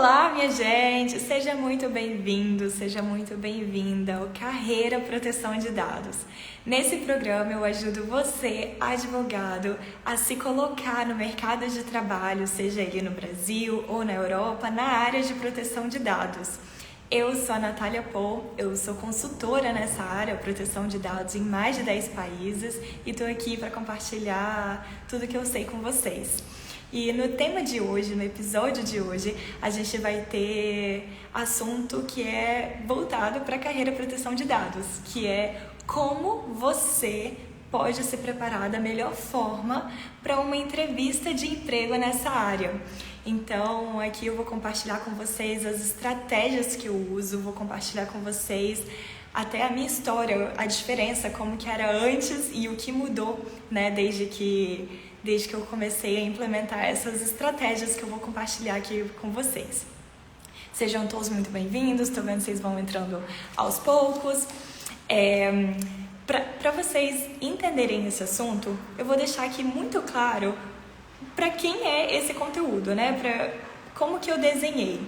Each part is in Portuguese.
Olá, minha gente! Seja muito bem-vindo, seja muito bem-vinda ao Carreira Proteção de Dados. Nesse programa eu ajudo você, advogado, a se colocar no mercado de trabalho, seja ele no Brasil ou na Europa, na área de proteção de dados. Eu sou a Natália Pô, eu sou consultora nessa área, proteção de dados, em mais de 10 países e estou aqui para compartilhar tudo que eu sei com vocês. E no tema de hoje, no episódio de hoje, a gente vai ter assunto que é voltado para a carreira proteção de dados, que é como você pode se preparar da melhor forma para uma entrevista de emprego nessa área. Então, aqui eu vou compartilhar com vocês as estratégias que eu uso, vou compartilhar com vocês até a minha história, a diferença, como que era antes e o que mudou, né, desde que eu comecei a implementar essas estratégias que eu vou compartilhar aqui com vocês. Sejam todos muito bem-vindos, estou vendo que vocês vão entrando aos poucos. Para vocês entenderem esse assunto, eu vou deixar aqui muito claro para quem é esse conteúdo, né? Como que eu desenhei.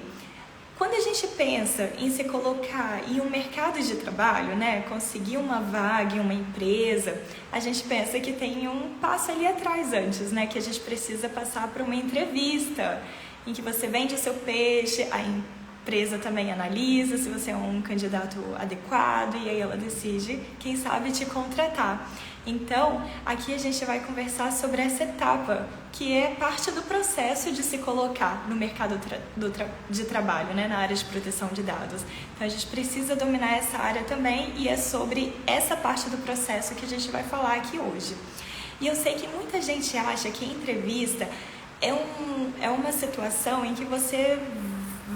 Quando a gente pensa em se colocar em um mercado de trabalho, né, conseguir uma vaga em uma empresa, a gente pensa que tem um passo ali atrás antes, né, que a gente precisa passar por uma entrevista, em que você vende o seu peixe, a empresa também analisa se você é um candidato adequado e aí ela decide, quem sabe, te contratar. Então, aqui a gente vai conversar sobre essa etapa, que é parte do processo de se colocar no mercado de trabalho, né, na área de proteção de dados. Então, a gente precisa dominar essa área também e é sobre essa parte do processo que a gente vai falar aqui hoje. E eu sei que muita gente acha que a entrevista é uma situação em que você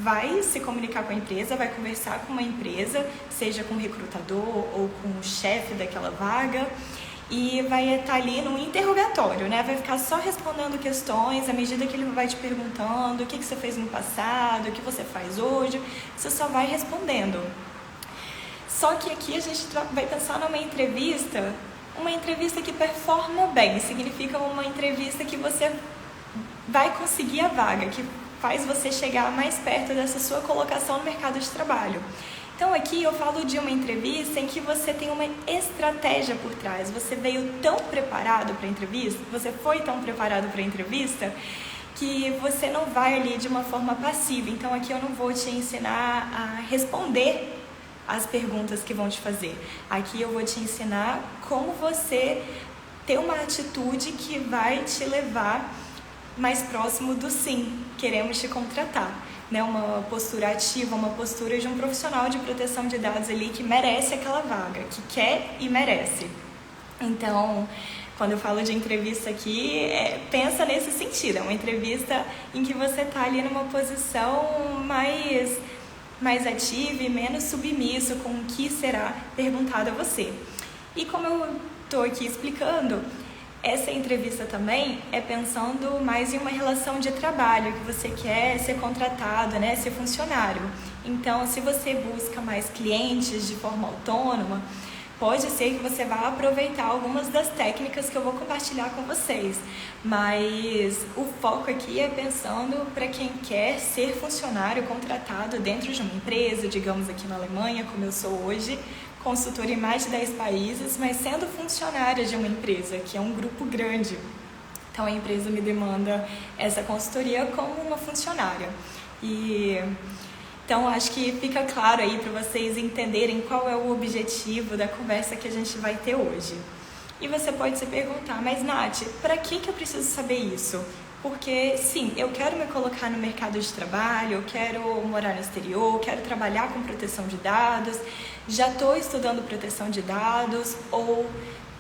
vai se comunicar com a empresa, vai conversar com uma empresa, seja com o recrutador ou com o chefe daquela vaga, e vai estar ali num interrogatório, né? Vai ficar só respondendo questões à medida que ele vai te perguntando o que você fez no passado, o que você faz hoje, você só vai respondendo. Só que aqui a gente vai pensar numa entrevista que performa bem, significa uma entrevista que você vai conseguir a vaga, que faz você chegar mais perto dessa sua colocação no mercado de trabalho. Então aqui eu falo de uma entrevista em que você tem uma estratégia por trás. Você veio tão preparado para a entrevista, você foi tão preparado para a entrevista, que você não vai ali de uma forma passiva. Então aqui eu não vou te ensinar a responder as perguntas que vão te fazer. Aqui eu vou te ensinar como você ter uma atitude que vai te levar mais próximo do sim, queremos te contratar. Né, uma postura ativa, uma postura de um profissional de proteção de dados ali que merece aquela vaga, que quer e merece. Então, quando eu falo de entrevista aqui, pensa nesse sentido, é uma entrevista em que você está ali numa posição mais ativa e menos submisso com o que será perguntado a você. E como eu estou aqui explicando, essa entrevista também é pensando mais em uma relação de trabalho, que você quer ser contratado, né, ser funcionário. Então, se você busca mais clientes de forma autônoma, pode ser que você vá aproveitar algumas das técnicas que eu vou compartilhar com vocês. Mas o foco aqui é pensando para quem quer ser funcionário contratado dentro de uma empresa, digamos aqui na Alemanha, como eu sou hoje, consultora em mais de 10 países, mas sendo funcionária de uma empresa, que é um grupo grande. Então, a empresa me demanda essa consultoria como uma funcionária. Então, acho que fica claro aí para vocês entenderem qual é o objetivo da conversa que a gente vai ter hoje. E você pode se perguntar, mas Nath, para que eu preciso saber isso? Porque, sim, eu quero me colocar no mercado de trabalho, eu quero morar no exterior, quero trabalhar com proteção de dados, já estou estudando proteção de dados ou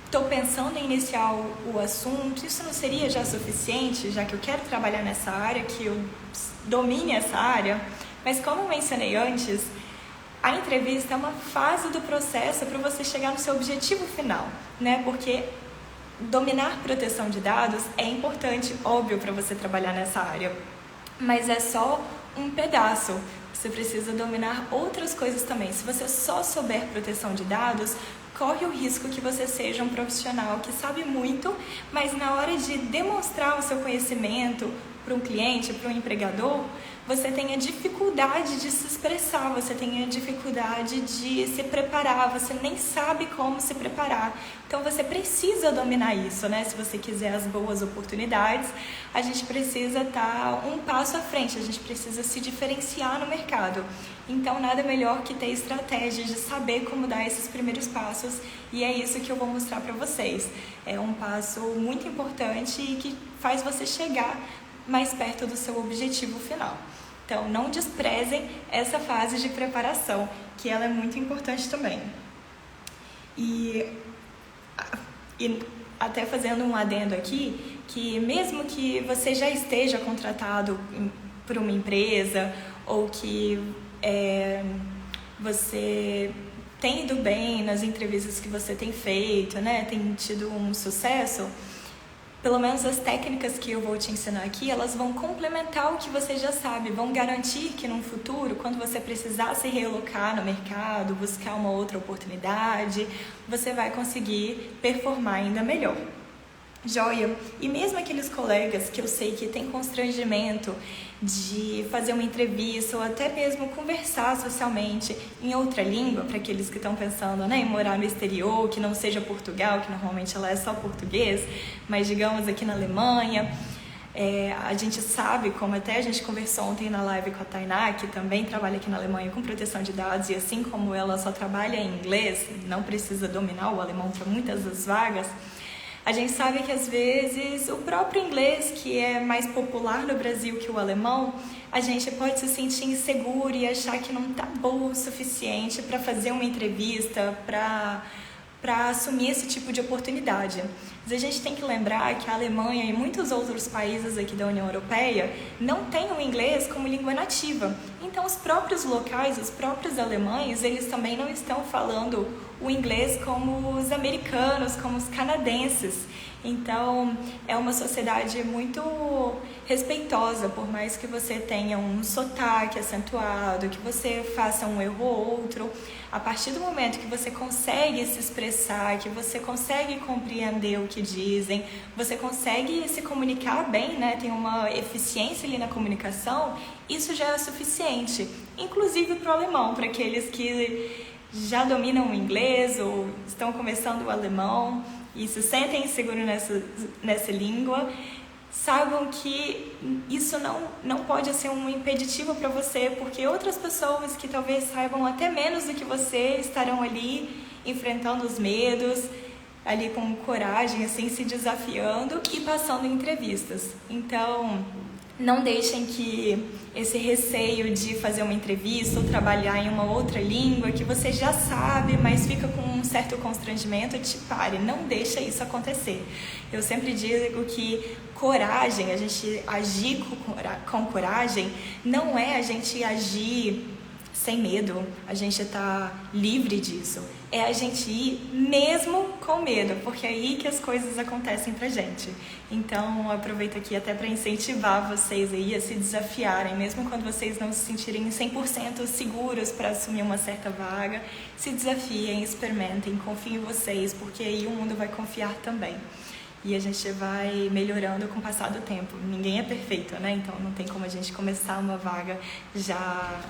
estou pensando em iniciar o assunto. Isso não seria já suficiente, já que eu quero trabalhar nessa área, que eu domine essa área? Mas como eu mencionei antes, a entrevista é uma fase do processo para você chegar no seu objetivo final, né? Porque dominar proteção de dados é importante, óbvio, para você trabalhar nessa área, mas é só um pedaço. Você precisa dominar outras coisas também. Se você só souber proteção de dados, corre o risco que você seja um profissional que sabe muito, mas na hora de demonstrar o seu conhecimento para um cliente, para um empregador, você tenha dificuldade de se expressar, você tenha dificuldade de se preparar, você nem sabe como se preparar. Então você precisa dominar isso, né? Se você quiser as boas oportunidades, a gente precisa estar um passo à frente, a gente precisa se diferenciar no mercado. Então nada melhor que ter estratégia de saber como dar esses primeiros passos, e é isso que eu vou mostrar para vocês. É um passo muito importante e que faz você chegar mais perto do seu objetivo final. Então, não desprezem essa fase de preparação, que ela é muito importante também. E até fazendo um adendo aqui, que mesmo que você já esteja contratado por uma empresa, ou que você tem ido bem nas entrevistas que você tem feito, né, tem tido um sucesso, pelo menos as técnicas que eu vou te ensinar aqui, elas vão complementar o que você já sabe, vão garantir que no futuro, quando você precisar se realocar no mercado, buscar uma outra oportunidade, você vai conseguir performar ainda melhor. Joia? E mesmo aqueles colegas que eu sei que tem constrangimento de fazer uma entrevista ou até mesmo conversar socialmente em outra língua, para aqueles que estão pensando, né, em morar no exterior, que não seja Portugal, que normalmente ela é só português, mas digamos aqui na Alemanha, a gente sabe, como até a gente conversou ontem na live com a Tainá, que também trabalha aqui na Alemanha com proteção de dados, e assim como ela só trabalha em inglês, não precisa dominar o alemão para muitas das vagas, a gente sabe que às vezes o próprio inglês, que é mais popular no Brasil que o alemão, a gente pode se sentir inseguro e achar que não está bom o suficiente para fazer uma entrevista, para assumir esse tipo de oportunidade. Mas a gente tem que lembrar que a Alemanha e muitos outros países aqui da União Europeia não têm o inglês como língua nativa. Então os próprios locais, os próprios alemães, eles também não estão falando o inglês como os americanos, como os canadenses. Então é uma sociedade muito respeitosa, por mais que você tenha um sotaque acentuado, que você faça um erro ou outro. A partir do momento que você consegue se expressar, que você consegue compreender o que dizem, você consegue se comunicar bem, né? Tem uma eficiência ali na comunicação, isso já é suficiente. Inclusive para o alemão, para aqueles que já dominam o inglês ou estão começando o alemão e se sentem seguros nessa língua, saibam que isso não pode ser um impeditivo para você, porque outras pessoas que talvez saibam até menos do que você estarão ali enfrentando os medos, ali com coragem, assim, se desafiando e passando em entrevistas. Então, não deixem que esse receio de fazer uma entrevista ou trabalhar em uma outra língua que você já sabe, mas fica com um certo constrangimento, te pare. Não deixa isso acontecer. Eu sempre digo que coragem, a gente agir com coragem, não é a gente agir sem medo, a gente tá livre disso. É a gente ir mesmo com medo, porque é aí que as coisas acontecem pra gente. Então, aproveito aqui até para incentivar vocês aí a se desafiarem, mesmo quando vocês não se sentirem 100% seguros para assumir uma certa vaga, se desafiem, experimentem, confiem em vocês, porque aí o mundo vai confiar também. E a gente vai melhorando com o passar do tempo. Ninguém é perfeito, né? Então não tem como a gente começar uma vaga já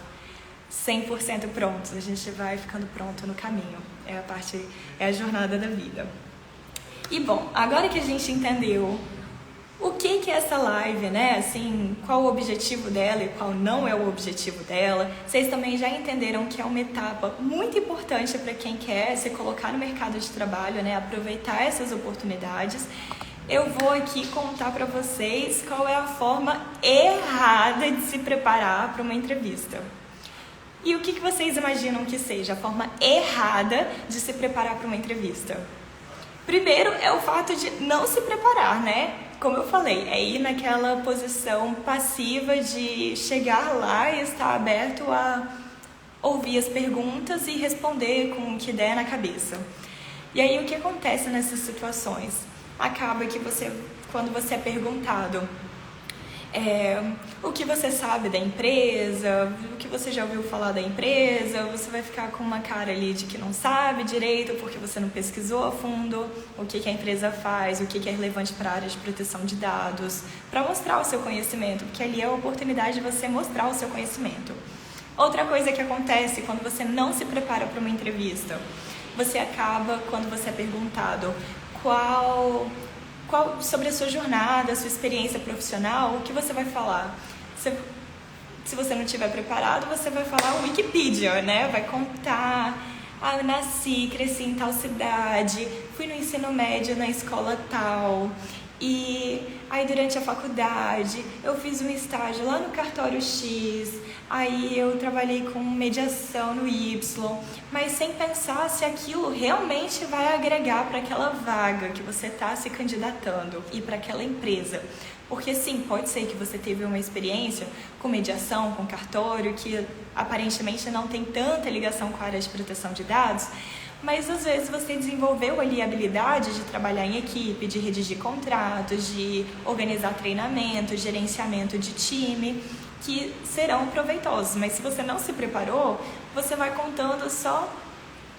100% prontos, a gente vai ficando pronto no caminho, é a jornada da vida. E bom, agora que a gente entendeu o que é essa live, né, assim, qual o objetivo dela e qual não é o objetivo dela, vocês também já entenderam que é uma etapa muito importante para quem quer se colocar no mercado de trabalho, né, aproveitar essas oportunidades. Eu vou aqui contar para vocês qual é a forma errada de se preparar para uma entrevista. E o que vocês imaginam que seja a forma errada de se preparar para uma entrevista? Primeiro é o fato de não se preparar, né? Como eu falei, é ir naquela posição passiva de chegar lá e estar aberto a ouvir as perguntas e responder com o que der na cabeça. E aí o que acontece nessas situações? Acaba que quando você é perguntado, o que você sabe da empresa, o que você já ouviu falar da empresa. Você vai ficar com uma cara ali de que não sabe direito porque você não pesquisou a fundo o que a empresa faz, o que é relevante para a área de proteção de dados, para mostrar o seu conhecimento, porque ali é a oportunidade de você mostrar o seu conhecimento. Outra coisa que acontece quando você não se prepara para uma entrevista, você acaba, quando você é perguntado qual sobre a sua jornada, a sua experiência profissional, o que você vai falar? Se você não estiver preparado, você vai falar o Wikipedia, né? Vai contar, eu nasci, cresci em tal cidade, fui no ensino médio na escola tal, e aí durante a faculdade eu fiz um estágio lá no cartório X, aí eu trabalhei com mediação no Y, mas sem pensar se aquilo realmente vai agregar para aquela vaga que você está se candidatando e para aquela empresa. Porque sim, pode ser que você teve uma experiência com mediação, com cartório, que aparentemente não tem tanta ligação com a área de proteção de dados, mas às vezes você desenvolveu ali a habilidade de trabalhar em equipe, de redigir contratos, de organizar treinamento, gerenciamento de time, que serão proveitosos. Mas se você não se preparou, você vai contando só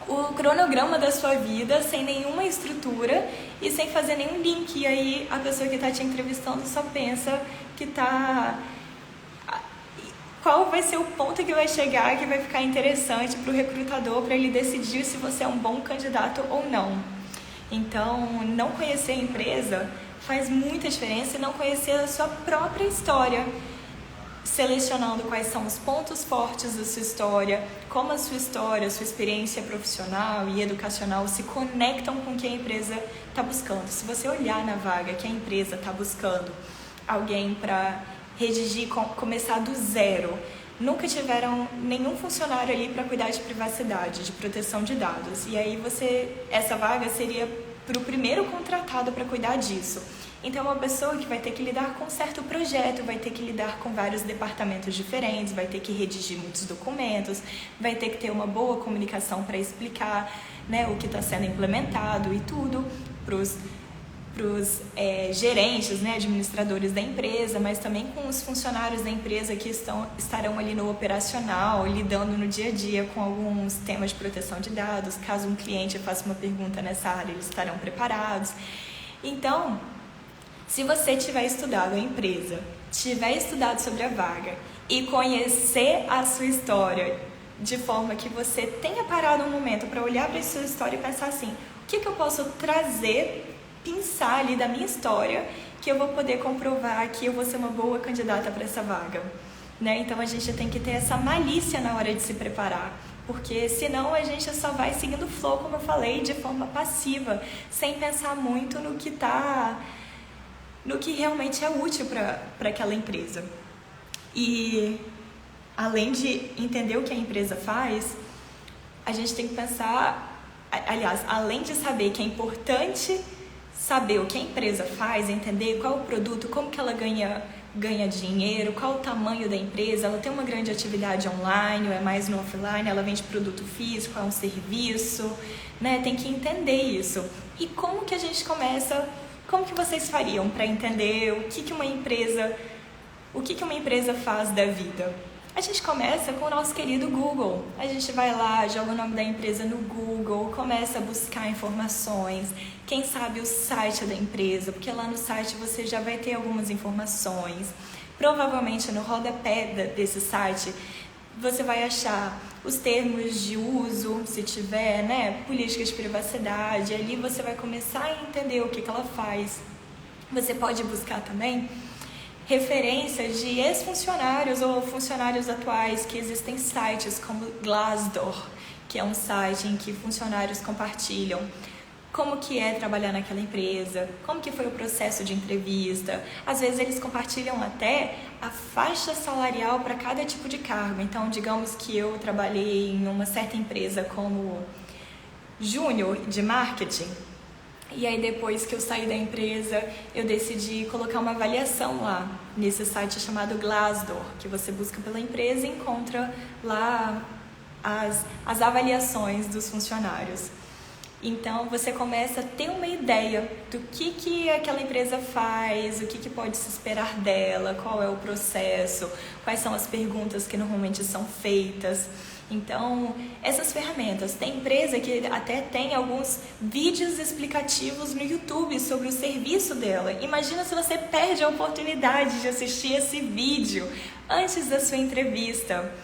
o cronograma da sua vida, sem nenhuma estrutura e sem fazer nenhum link. E aí a pessoa que está te entrevistando só pensa que qual vai ser o ponto que vai chegar, que vai ficar interessante para o recrutador, para ele decidir se você é um bom candidato ou não. Então, não conhecer a empresa faz muita diferença, e não conhecer a sua própria história, selecionando quais são os pontos fortes da sua história, como a sua história, a sua experiência profissional e educacional se conectam com o que a empresa está buscando. Se você olhar na vaga que a empresa está buscando alguém para redigir, começar do zero, nunca tiveram nenhum funcionário ali para cuidar de privacidade, de proteção de dados, e aí essa vaga seria para o primeiro contratado para cuidar disso. Então, é uma pessoa que vai ter que lidar com um certo projeto, vai ter que lidar com vários departamentos diferentes, vai ter que redigir muitos documentos, vai ter que ter uma boa comunicação para explicar, né, o que está sendo implementado e tudo para os gerentes, né, administradores da empresa, mas também com os funcionários da empresa que estarão ali no operacional, lidando no dia a dia com alguns temas de proteção de dados. Caso um cliente faça uma pergunta nessa área, eles estarão preparados. Então, se você tiver estudado a empresa, tiver estudado sobre a vaga e conhecer a sua história de forma que você tenha parado um momento para olhar para a sua história e pensar assim, o que eu posso trazer, pensar ali da minha história, que eu vou poder comprovar que eu vou ser uma boa candidata para essa vaga, né? Então a gente tem que ter essa malícia na hora de se preparar, porque senão a gente só vai seguindo o flow, como eu falei, de forma passiva, sem pensar muito no que realmente é útil para aquela empresa. E além de entender o que a empresa faz, a gente tem que pensar, aliás, além de saber que é importante saber o que a empresa faz, entender qual o produto, como que ela ganha dinheiro, qual o tamanho da empresa, ela tem uma grande atividade online ou é mais no offline, ela vende produto físico, é um serviço, né? Tem que entender isso. E como que a gente começa, como que vocês fariam para entender o que uma empresa faz da vida? A gente começa com o nosso querido Google. A gente vai lá, joga o nome da empresa no Google, começa a buscar informações, quem sabe o site da empresa, porque lá no site você já vai ter algumas informações. Provavelmente no rodapé desse site você vai achar os termos de uso, se tiver, né, políticas de privacidade. Ali você vai começar a entender o que ela faz. Você pode buscar também referências de ex-funcionários ou funcionários atuais, que existem sites como Glassdoor, que é um site em que funcionários compartilham como que é trabalhar naquela empresa, como que foi o processo de entrevista. Às vezes eles compartilham até a faixa salarial para cada tipo de cargo. Então, digamos que eu trabalhei em uma certa empresa como júnior de marketing, e aí depois que eu saí da empresa, eu decidi colocar uma avaliação lá, nesse site chamado Glassdoor, que você busca pela empresa e encontra lá as avaliações dos funcionários. Então você começa a ter uma ideia do que aquela empresa faz, o que pode se esperar dela, qual é o processo, quais são as perguntas que normalmente são feitas. Então, essas ferramentas, tem empresa que até tem alguns vídeos explicativos no YouTube sobre o serviço dela. Imagina se você perde a oportunidade de assistir esse vídeo antes da sua entrevista,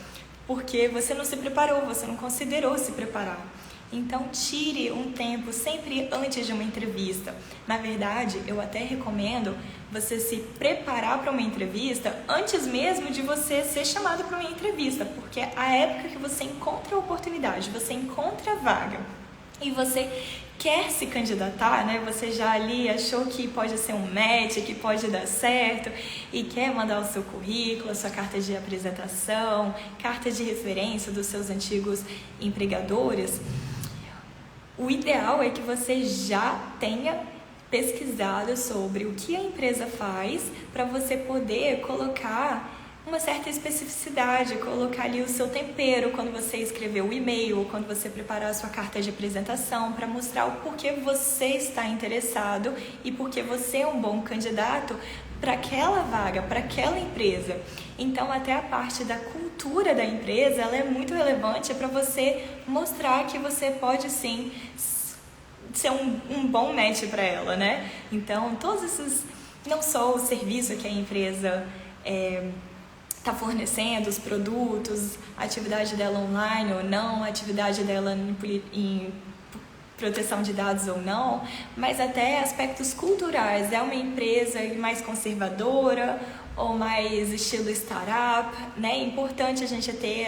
porque você não se preparou, você não considerou se preparar. Então, tire um tempo sempre antes de uma entrevista. Na verdade, eu até recomendo você se preparar para uma entrevista antes mesmo de você ser chamado para uma entrevista, porque é a época que você encontra a oportunidade, você encontra a vaga e você quer se candidatar, né? Você já ali achou que pode ser um match, que pode dar certo e quer mandar o seu currículo, a sua carta de apresentação, carta de referência dos seus antigos empregadores. O ideal é que você já tenha pesquisado sobre o que a empresa faz para você poder colocar uma certa especificidade, colocar ali o seu tempero quando você escrever o e-mail, quando você preparar a sua carta de apresentação, para mostrar o porquê você está interessado e porque você é um bom candidato para aquela vaga, para aquela empresa. Então, até a parte da cultura da empresa, ela é muito relevante para você mostrar que você pode sim ser um bom match para ela, né? Então, todos esses, não só o serviço que a empresa está fornecendo, os produtos, a atividade dela online ou não, a atividade dela em proteção de dados ou não, mas até aspectos culturais. É uma empresa mais conservadora ou mais estilo startup, né? É importante a gente ter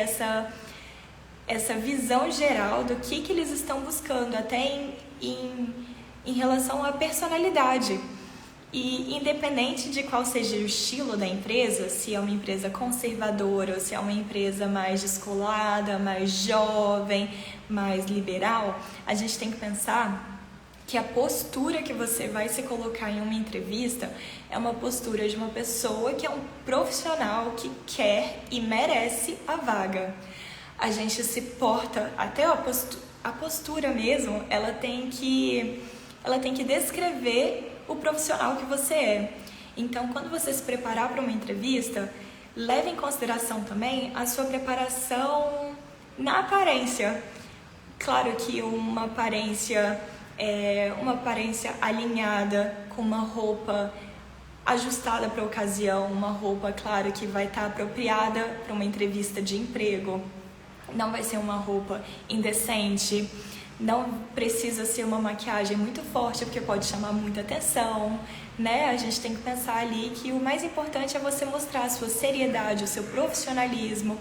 essa visão geral do que eles estão buscando, até em relação à personalidade. E independente de qual seja o estilo da empresa, se é uma empresa conservadora ou se é uma empresa mais descolada, mais jovem, mais liberal, a gente tem que pensar que a postura que você vai se colocar em uma entrevista é uma postura de uma pessoa que é um profissional que quer e merece a vaga. A gente se porta, até a postura mesmo, ela tem que descrever o profissional que você é. Então, quando você se preparar para uma entrevista, leve em consideração também a sua preparação na aparência. Claro que uma aparência alinhada, com uma roupa ajustada para a ocasião, uma roupa, claro, que vai estar apropriada para uma entrevista de emprego. Não vai ser uma roupa indecente. Não precisa ser uma maquiagem muito forte, porque pode chamar muita atenção, né? A gente tem que pensar ali que o mais importante é você mostrar a sua seriedade, o seu profissionalismo,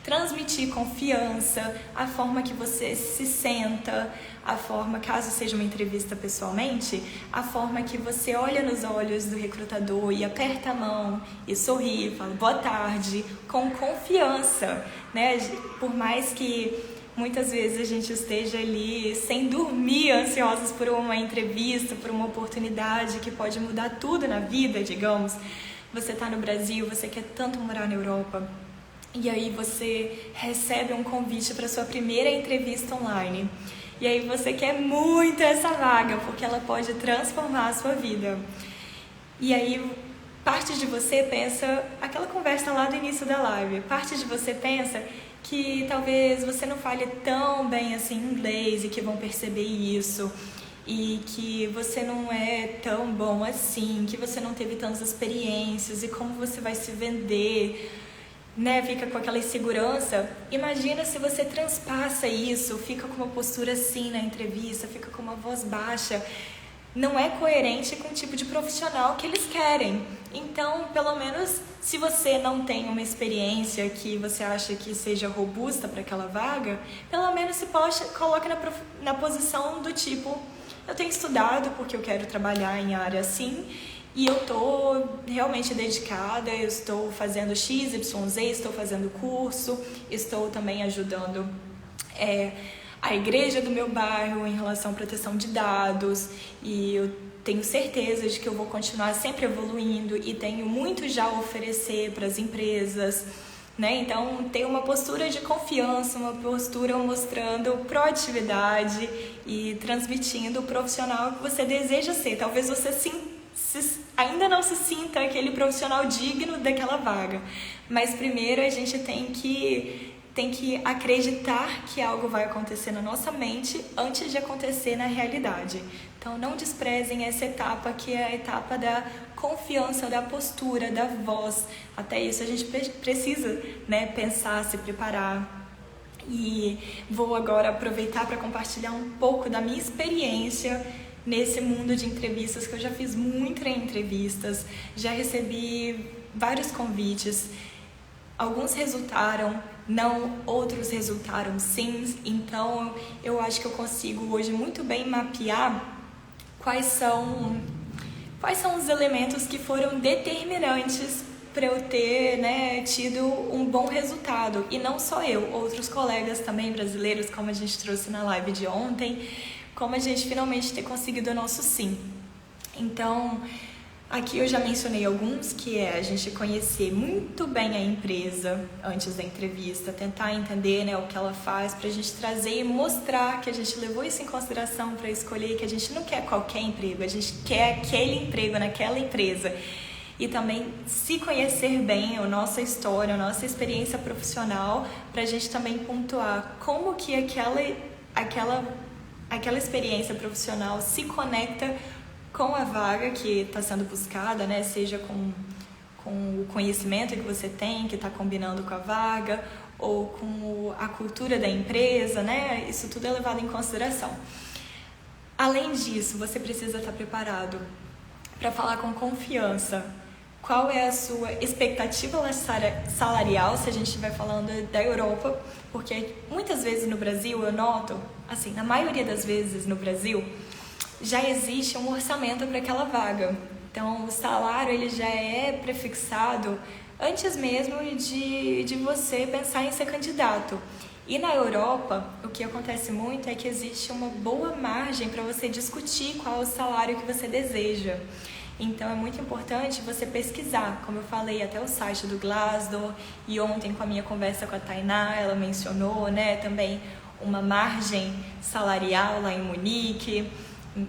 transmitir confiança, a forma que você se senta, a forma, caso seja uma entrevista pessoalmente, a forma que você olha nos olhos do recrutador e aperta a mão e sorri, fala boa tarde, com confiança, né? Por mais que muitas vezes a gente esteja ali sem dormir, ansiosos por uma entrevista, por uma oportunidade que pode mudar tudo na vida, digamos. Você está no Brasil, você quer tanto morar na Europa, e aí você recebe um convite para sua primeira entrevista online. E aí você quer muito essa vaga, porque ela pode transformar a sua vida. E aí parte de você pensa, aquela conversa lá do início da live, parte de você pensa que talvez você não fale tão bem assim inglês e que vão perceber isso, e que você não é tão bom assim, que você não teve tantas experiências e como você vai se vender, né? Fica com aquela insegurança. Imagina se você transpassa isso, fica com uma postura assim na entrevista, fica com uma voz baixa. Não é coerente com o tipo de profissional que eles querem. Então, pelo menos, se você não tem uma experiência que você acha que seja robusta para aquela vaga, pelo menos se coloque na posição do tipo, eu tenho estudado porque eu quero trabalhar em área assim, e eu estou realmente dedicada, eu estou fazendo X, Y, Z, estou fazendo curso, estou também ajudando a igreja do meu bairro em relação à proteção de dados, e eu tenho certeza de que eu vou continuar sempre evoluindo e tenho muito já a oferecer para as empresas, né? Então, ter uma postura de confiança, uma postura mostrando proatividade e transmitindo o profissional que você deseja ser. Talvez você ainda não se sinta aquele profissional digno daquela vaga, mas primeiro a gente tem que acreditar que algo vai acontecer na nossa mente antes de acontecer na realidade. Então, não desprezem essa etapa, que é a etapa da confiança, da postura, da voz. Até isso a gente precisa, né, pensar, se preparar. E vou agora aproveitar para compartilhar um pouco da minha experiência nesse mundo de entrevistas, que eu já fiz muitas entrevistas, já recebi vários convites. Alguns resultaram, não, outros resultaram sim. Então, eu acho que eu consigo hoje muito bem mapear quais são os elementos que foram determinantes para eu ter, né, tido um bom resultado. E não só eu, outros colegas também brasileiros, como a gente trouxe na live de ontem, como a gente finalmente ter conseguido o nosso sim. Então, aqui eu já mencionei alguns, que é a gente conhecer muito bem a empresa antes da entrevista, tentar entender, né, o que ela faz, para a gente trazer e mostrar que a gente levou isso em consideração para escolher, que a gente não quer qualquer emprego, a gente quer aquele emprego naquela empresa. E também se conhecer bem a nossa história, a nossa experiência profissional, para a gente também pontuar como que aquela experiência profissional se conecta com a vaga que está sendo buscada, né? Seja com o conhecimento que você tem, que está combinando com a vaga, ou com a cultura da empresa, né? Isso tudo é levado em consideração. Além disso, você precisa estar preparado para falar com confiança. Qual é a sua expectativa salarial, se a gente estiver falando da Europa? Porque muitas vezes no Brasil, eu noto, assim, na maioria das vezes no Brasil, já existe um orçamento para aquela vaga. Então, o salário ele já é prefixado antes mesmo de você pensar em ser candidato. E na Europa, o que acontece muito é que existe uma boa margem para você discutir qual é o salário que você deseja. Então, é muito importante você pesquisar, como eu falei, até o site do Glassdoor, e ontem com a minha conversa com a Tainá, ela mencionou, né, também uma margem salarial lá em Munique,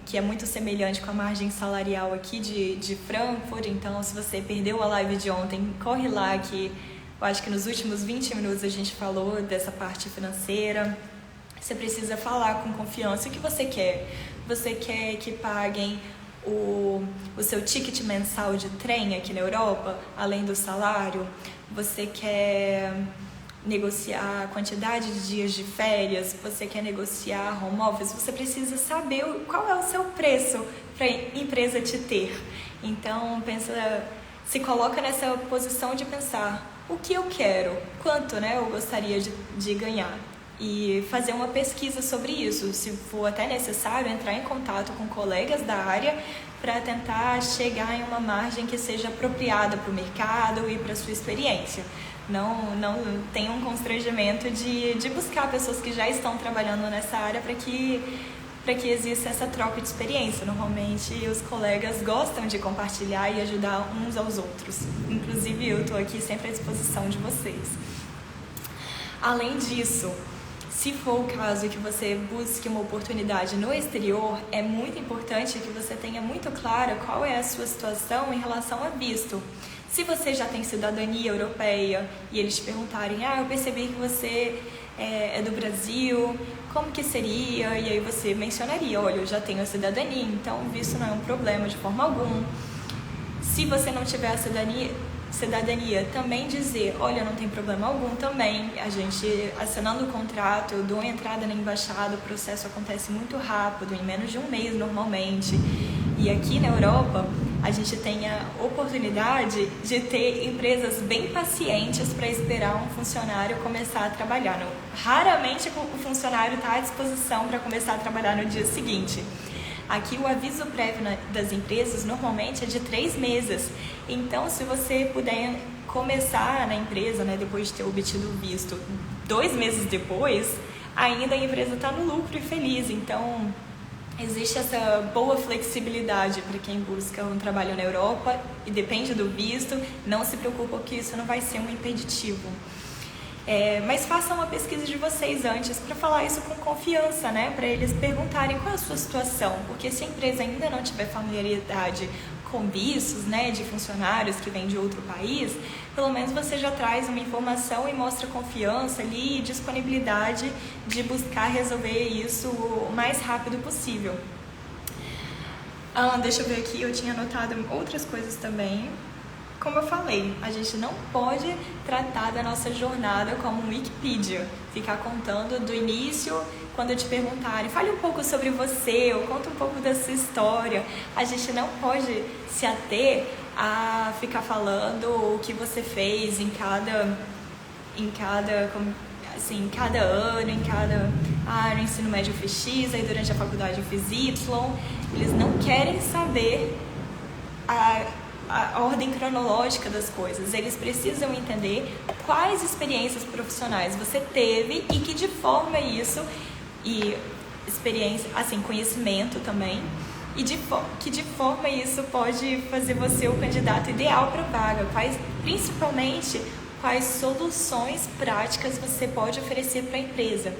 que é muito semelhante com a margem salarial aqui de Frankfurt. Então, se você perdeu a live de ontem, corre lá, que eu acho que nos últimos 20 minutos a gente falou dessa parte financeira. Você precisa falar com confiança o que você quer. Você quer que paguem o seu ticket mensal de trem aqui na Europa, além do salário? Você quer negociar a quantidade de dias de férias? Você quer negociar home office? Você precisa saber qual é o seu preço para a empresa te ter. Então, se coloca nessa posição de pensar o que eu quero, quanto, né, eu gostaria de ganhar. E fazer uma pesquisa sobre isso, se for até necessário, entrar em contato com colegas da área para tentar chegar em uma margem que seja apropriada para o mercado e para a sua experiência. Não tenha um constrangimento de buscar pessoas que já estão trabalhando nessa área para que exista essa troca de experiência. Normalmente os colegas gostam de compartilhar e ajudar uns aos outros. Inclusive eu estou aqui sempre à disposição de vocês. Além disso, se for o caso que você busque uma oportunidade no exterior, é muito importante que você tenha muito claro qual é a sua situação em relação a visto. Se você já tem cidadania europeia e eles te perguntarem, eu percebi que você é do Brasil, como que seria? E aí você mencionaria, olha, eu já tenho a cidadania, então visto não é um problema de forma alguma. Se você não tiver a cidadania, também dizer, olha, não tem problema algum também, a gente assinando o contrato, eu dou entrada na embaixada, o processo acontece muito rápido, em menos de um mês normalmente. E aqui na Europa, a gente tem a oportunidade de ter empresas bem pacientes para esperar um funcionário começar a trabalhar. Raramente o funcionário está à disposição para começar a trabalhar no dia seguinte. Aqui o aviso prévio das empresas normalmente é de 3 meses. Então, se você puder começar na empresa, né, depois de ter obtido o visto, 2 meses depois, ainda a empresa está no lucro e feliz. Então, existe essa boa flexibilidade para quem busca um trabalho na Europa e depende do visto. Não se preocupa que isso não vai ser um impeditivo. Mas façam uma pesquisa de vocês antes para falar isso com confiança, né? Para eles perguntarem qual é a sua situação, porque se a empresa ainda não tiver familiaridade com vistos, né, de funcionários que vêm de outro país, pelo menos você já traz uma informação e mostra confiança ali e disponibilidade de buscar resolver isso o mais rápido possível. Deixa eu ver aqui, eu tinha anotado outras coisas também. Como eu falei, a gente não pode tratar da nossa jornada como um Wikipedia, ficar contando do início, quando te perguntarem, fale um pouco sobre você, ou conta um pouco da sua história. A gente não pode se ater a ficar falando o que você fez em cada ano, em cada no ensino médio eu fiz X, aí durante a faculdade eu fiz Y. Eles não querem saber a ordem cronológica das coisas. Eles precisam entender quais experiências profissionais você teve e que de forma isso, e experiência, assim, conhecimento também, e que de forma isso pode fazer você o candidato ideal para a vaga, principalmente quais soluções práticas você pode oferecer para a empresa.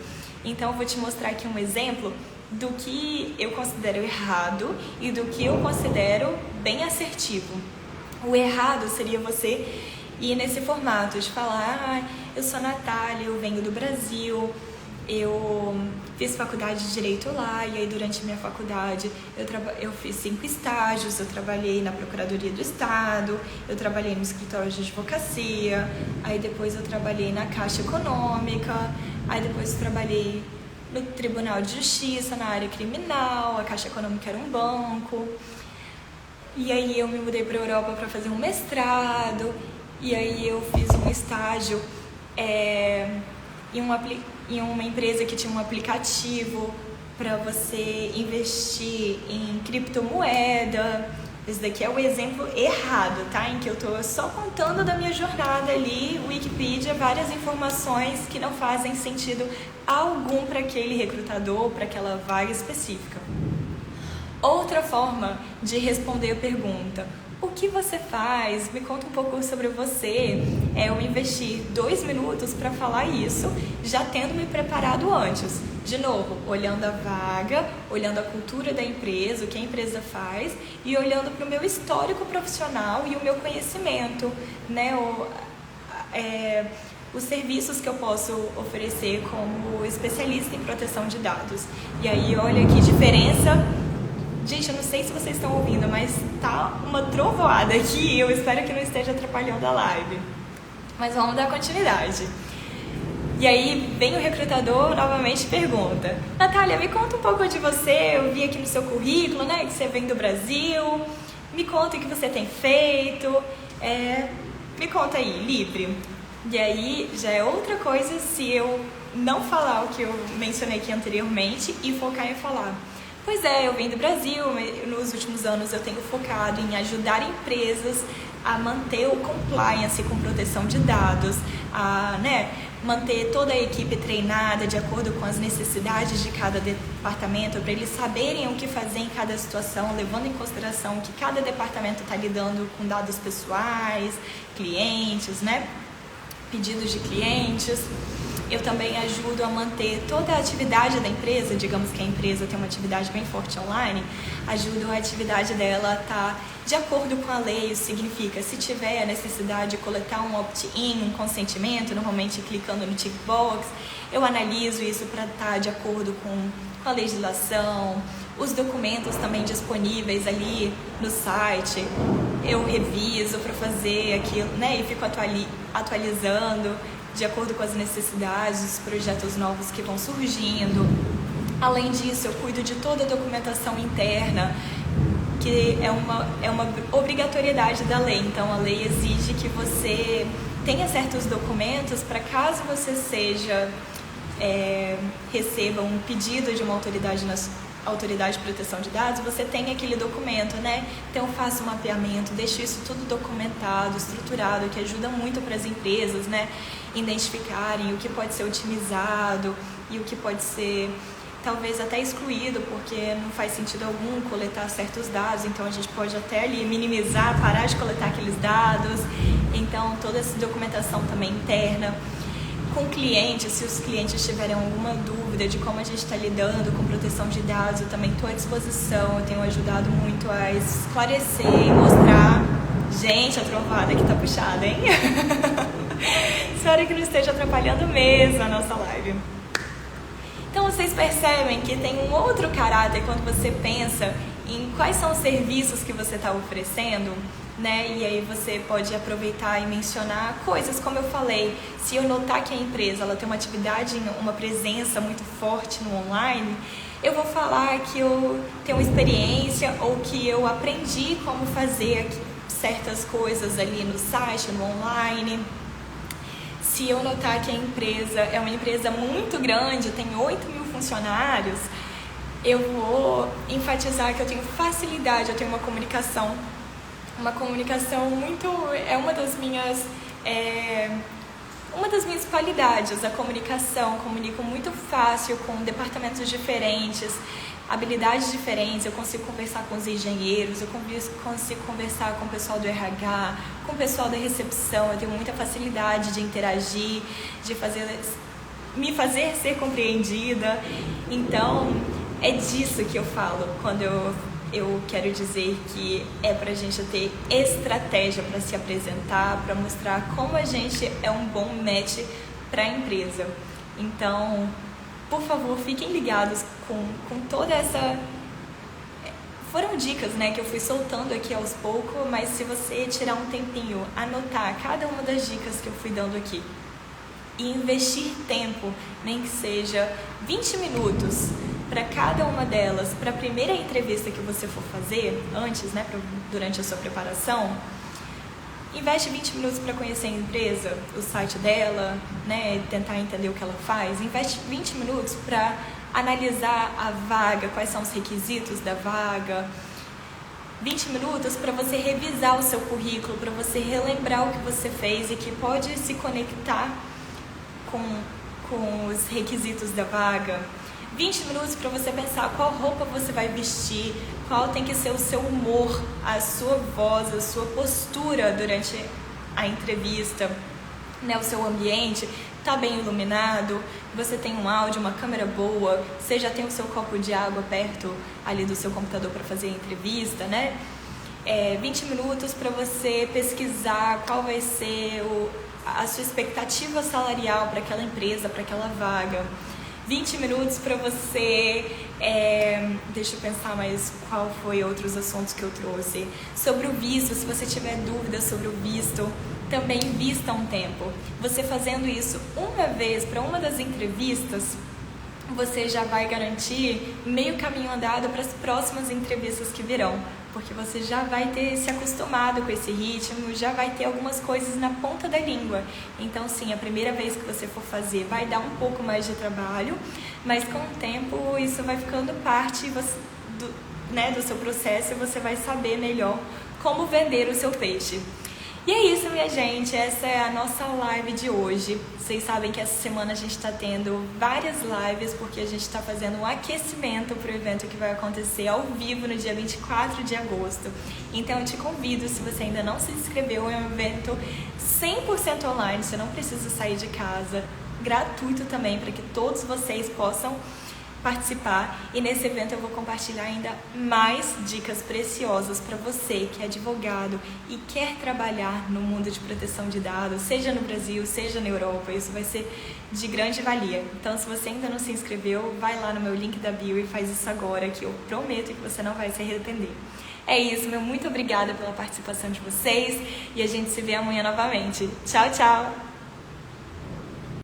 Então eu vou te mostrar aqui um exemplo do que eu considero errado e do que eu considero bem assertivo. O errado seria você ir nesse formato de falar, eu sou a Natália, eu venho do Brasil, eu fiz faculdade de Direito lá, e aí durante a minha faculdade eu fiz 5 estágios, eu trabalhei na Procuradoria do Estado, eu trabalhei no escritório de advocacia, aí depois eu trabalhei na Caixa Econômica, aí depois eu trabalhei no Tribunal de Justiça, na área criminal, a Caixa Econômica era um banco. E aí eu me mudei para a Europa para fazer um mestrado, e aí eu fiz um estágio em uma empresa que tinha um aplicativo para você investir em criptomoeda. Esse daqui é o exemplo errado, tá? Em que eu tô só contando da minha jornada ali, Wikipedia, várias informações que não fazem sentido algum para aquele recrutador, para aquela vaga específica. Outra forma de responder a pergunta, o que você faz? Me conta um pouco sobre você. Eu investir 2 minutos para falar isso, já tendo me preparado antes. De novo, olhando a vaga, olhando a cultura da empresa, o que a empresa faz e olhando para o meu histórico profissional e o meu conhecimento, né? Os serviços que eu posso oferecer como especialista em proteção de dados. E aí, olha que diferença. Gente, eu não sei se vocês estão ouvindo, mas tá uma trovoada aqui. Eu espero que não esteja atrapalhando a live. Mas vamos dar continuidade. E aí vem o recrutador novamente e pergunta: Natália, me conta um pouco de você. Eu vi aqui no seu currículo, né, que você vem do Brasil. Me conta o que você tem feito. Me conta aí, livre. E aí já é outra coisa se eu não falar o que eu mencionei aqui anteriormente e focar em falar: pois eu venho do Brasil, nos últimos anos eu tenho focado em ajudar empresas a manter o compliance com proteção de dados, a manter toda a equipe treinada de acordo com as necessidades de cada departamento, para eles saberem o que fazer em cada situação, levando em consideração que cada departamento está lidando com dados pessoais, clientes, pedidos de clientes. Eu também ajudo a manter toda a atividade da empresa, digamos que a empresa tem uma atividade bem forte online, ajudo a atividade dela a estar de acordo com a lei. Isso significa, se tiver a necessidade de coletar um opt-in, um consentimento, normalmente clicando no tick box, eu analiso isso para estar de acordo com a legislação, os documentos também disponíveis ali no site, eu reviso para fazer aquilo, e fico atualizando de acordo com as necessidades, os projetos novos que vão surgindo. Além disso, eu cuido de toda a documentação interna, que é uma obrigatoriedade da lei. Então, a lei exige que você tenha certos documentos para caso você receba um pedido de uma autoridade de proteção de dados, você tem aquele documento, Então eu faço um mapeamento, deixo isso tudo documentado, estruturado, que ajuda muito para as empresas, identificarem o que pode ser otimizado e o que pode ser talvez até excluído, porque não faz sentido algum coletar certos dados, então a gente pode até ali minimizar, parar de coletar aqueles dados. Então toda essa documentação também interna. Com clientes, se os clientes tiverem alguma dúvida de como a gente está lidando com proteção de dados, eu também estou à disposição, eu tenho ajudado muito a esclarecer e mostrar. Gente, a trovada aqui tá puxada, hein? Espero que não esteja atrapalhando mesmo a nossa live. Então vocês percebem que tem um outro caráter quando você pensa em quais são os serviços que você está oferecendo, né? E aí você pode aproveitar e mencionar coisas, como eu falei, se eu notar que a empresa ela tem uma atividade, uma presença muito forte no online, eu vou falar que eu tenho uma experiência ou que eu aprendi como fazer certas coisas ali no site, no online. Se eu notar que a empresa é uma empresa muito grande, tem 8.000 funcionários, eu vou enfatizar que eu tenho facilidade, eu tenho uma comunicação muito, é uma das minhas qualidades, a comunicação. Comunico muito fácil com departamentos diferentes, habilidades diferentes. Eu consigo conversar com os engenheiros, eu consigo conversar com o pessoal do RH, com o pessoal da recepção. Eu tenho muita facilidade de interagir, de me fazer ser compreendida. Então é disso que eu falo quando eu quero dizer que é pra gente ter estratégia para se apresentar, para mostrar como a gente é um bom match para a empresa. Então, por favor, fiquem ligados com toda essa... Foram dicas, né, que eu fui soltando aqui aos poucos, mas se você tirar um tempinho, anotar cada uma das dicas que eu fui dando aqui e investir tempo, nem que seja 20 minutos para cada uma delas, para a primeira entrevista que você for fazer, antes, né, durante a sua preparação, investe 20 minutos para conhecer a empresa, o site dela, né, tentar entender o que ela faz. Investe 20 minutos para analisar a vaga, quais são os requisitos da vaga. 20 minutos para você revisar o seu currículo, para você relembrar o que você fez e que pode se conectar com os requisitos da vaga. 20 minutos para você pensar qual roupa você vai vestir, qual tem que ser o seu humor, a sua voz, a sua postura durante a entrevista, né? O seu ambiente está bem iluminado, você tem um áudio, uma câmera boa, você já tem o seu copo de água perto ali do seu computador para fazer a entrevista, né? 20 minutos para você pesquisar qual vai ser a sua expectativa salarial para aquela empresa, para aquela vaga. 20 minutos para você, deixa eu pensar mais qual foi outros assuntos que eu trouxe. Sobre o visto, se você tiver dúvidas sobre o visto, também invista um tempo. Você fazendo isso uma vez para uma das entrevistas, você já vai garantir meio caminho andado para as próximas entrevistas que virão. Porque você já vai ter se acostumado com esse ritmo, já vai ter algumas coisas na ponta da língua. Então, sim, a primeira vez que você for fazer vai dar um pouco mais de trabalho, mas com o tempo isso vai ficando parte do seu processo e você vai saber melhor como vender o seu peixe. E é isso, minha gente, essa é a nossa live de hoje. Vocês sabem que essa semana a gente está tendo várias lives, porque a gente está fazendo um aquecimento para o evento que vai acontecer ao vivo no dia 24 de agosto. Então eu te convido, se você ainda não se inscreveu, é um evento 100% online, você não precisa sair de casa, gratuito também, para que todos vocês possam participar. E nesse evento eu vou compartilhar ainda mais dicas preciosas para você que é advogado e quer trabalhar no mundo de proteção de dados, seja no Brasil, seja na Europa. Isso vai ser de grande valia. Então, se você ainda não se inscreveu, vai lá no meu link da bio e faz isso agora, que eu prometo que você não vai se arrepender. É isso, muito obrigada pela participação de vocês e a gente se vê amanhã novamente. Tchau, tchau!